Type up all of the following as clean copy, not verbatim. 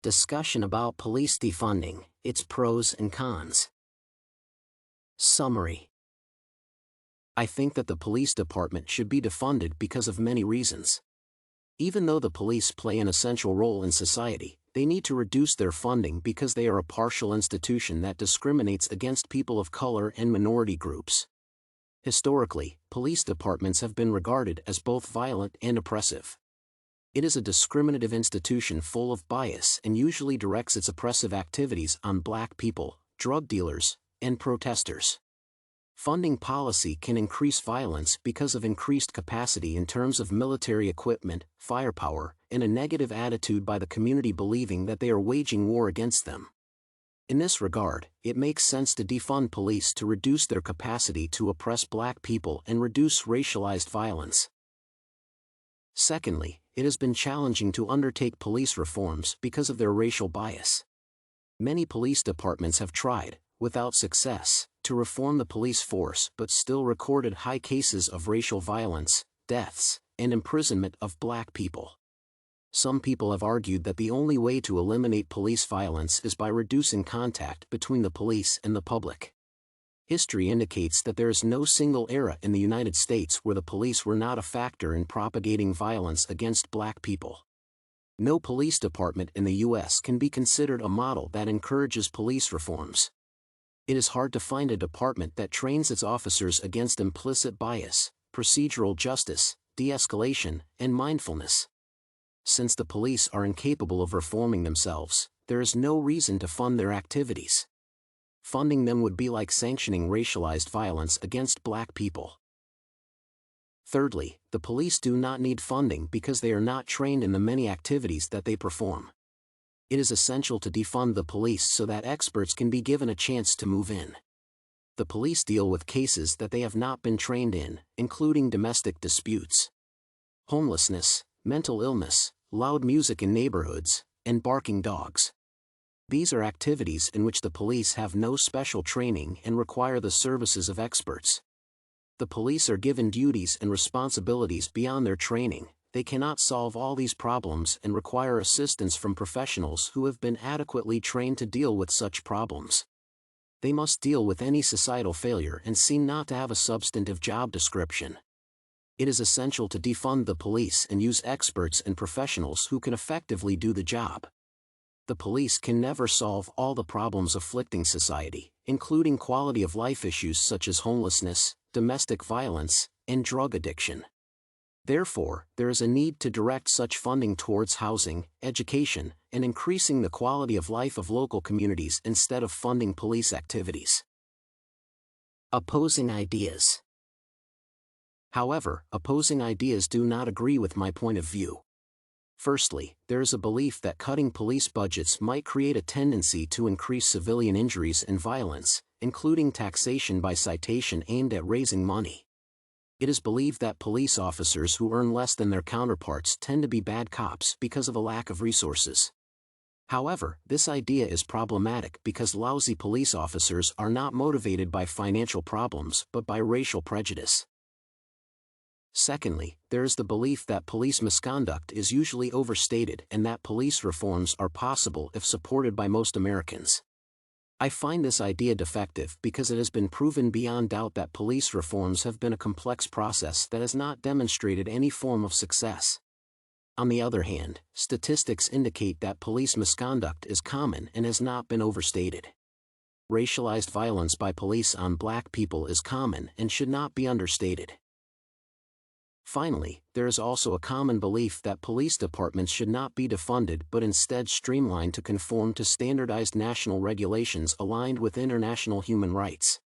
Discussion about police defunding, its pros and cons. Summary. I think that the police department should be defunded because of many reasons. Even though the police play an essential role in society, they need to reduce their funding because they are a partial institution that discriminates against people of color and minority groups. Historically, police departments have been regarded as both violent and oppressive. It is a discriminative institution full of bias and usually directs its oppressive activities on black people, drug dealers, and protesters. Funding policy can increase violence because of increased capacity in terms of military equipment, firepower, and a negative attitude by the community believing that they are waging war against them. In this regard, it makes sense to defund police to reduce their capacity to oppress black people and reduce racialized violence. Secondly, it has been challenging to undertake police reforms because of their racial bias. Many police departments have tried, without success, to reform the police force but still recorded high cases of racial violence, deaths, and imprisonment of black people. Some people have argued that the only way to eliminate police violence is by reducing contact between the police and the public. History indicates that there is no single era in the United States where the police were not a factor in propagating violence against black people. No police department in the U.S. can be considered a model that encourages police reforms. It is hard to find a department that trains its officers against implicit bias, procedural justice, de-escalation, and mindfulness. Since the police are incapable of reforming themselves, there is no reason to fund their activities. Funding them would be like sanctioning racialized violence against black people. Thirdly, the police do not need funding because they are not trained in the many activities that they perform. It is essential to defund the police so that experts can be given a chance to move in. The police deal with cases that they have not been trained in, including domestic disputes, homelessness, mental illness, loud music in neighborhoods, and barking dogs. These are activities in which the police have no special training and require the services of experts. The police are given duties and responsibilities beyond their training. They cannot solve all these problems and require assistance from professionals who have been adequately trained to deal with such problems. They must deal with any societal failure and seem not to have a substantive job description. It is essential to defund the police and use experts and professionals who can effectively do the job. The police can never solve all the problems afflicting society, including quality of life issues such as homelessness, domestic violence, and drug addiction. Therefore, there is a need to direct such funding towards housing, education, and increasing the quality of life of local communities instead of funding police activities. Opposing ideas. However, opposing ideas do not agree with my point of view. Firstly, there is a belief that cutting police budgets might create a tendency to increase civilian injuries and violence, including taxation by citation aimed at raising money. It is believed that police officers who earn less than their counterparts tend to be bad cops because of a lack of resources. However, this idea is problematic because lousy police officers are not motivated by financial problems but by racial prejudice. Secondly, there is the belief that police misconduct is usually overstated and that police reforms are possible if supported by most Americans. I find this idea defective because it has been proven beyond doubt that police reforms have been a complex process that has not demonstrated any form of success. On the other hand, statistics indicate that police misconduct is common and has not been overstated. Racialized violence by police on black people is common and should not be understated. Finally, there is also a common belief that police departments should not be defunded but instead streamlined to conform to standardized national regulations aligned with international human rights.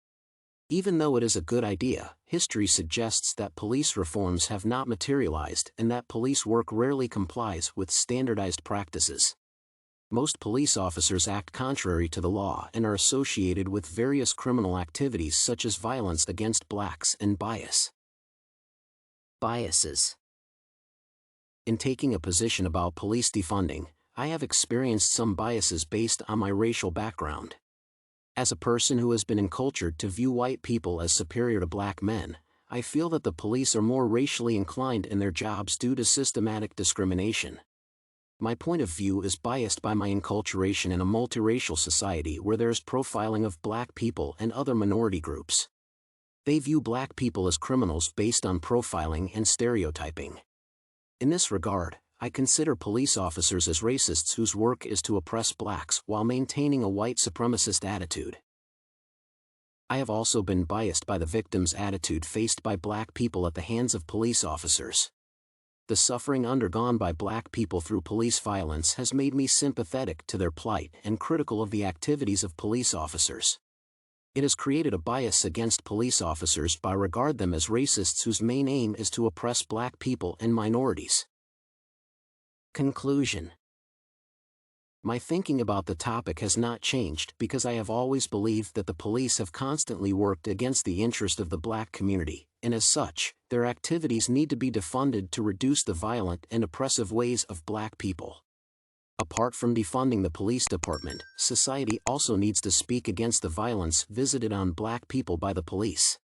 Even though it is a good idea, history suggests that police reforms have not materialized and that police work rarely complies with standardized practices. Most police officers act contrary to the law and are associated with various criminal activities such as violence against blacks and bias. Biases. In taking a position about police defunding, I have experienced some biases based on my racial background. As a person who has been encultured to view white people as superior to black men, I feel that the police are more racially inclined in their jobs due to systematic discrimination. My point of view is biased by my enculturation in a multiracial society where there is profiling of black people and other minority groups. They view black people as criminals based on profiling and stereotyping. In this regard, I consider police officers as racists whose work is to oppress blacks while maintaining a white supremacist attitude. I have also been biased by the victim's attitude faced by black people at the hands of police officers. The suffering undergone by black people through police violence has made me sympathetic to their plight and critical of the activities of police officers. It has created a bias against police officers by regard them as racists whose main aim is to oppress black people and minorities. Conclusion. My thinking about the topic has not changed because I have always believed that the police have constantly worked against the interest of the black community, and as such, their activities need to be defunded to reduce the violent and oppressive ways of black people. Apart from defunding the police department, society also needs to speak against the violence visited on black people by the police.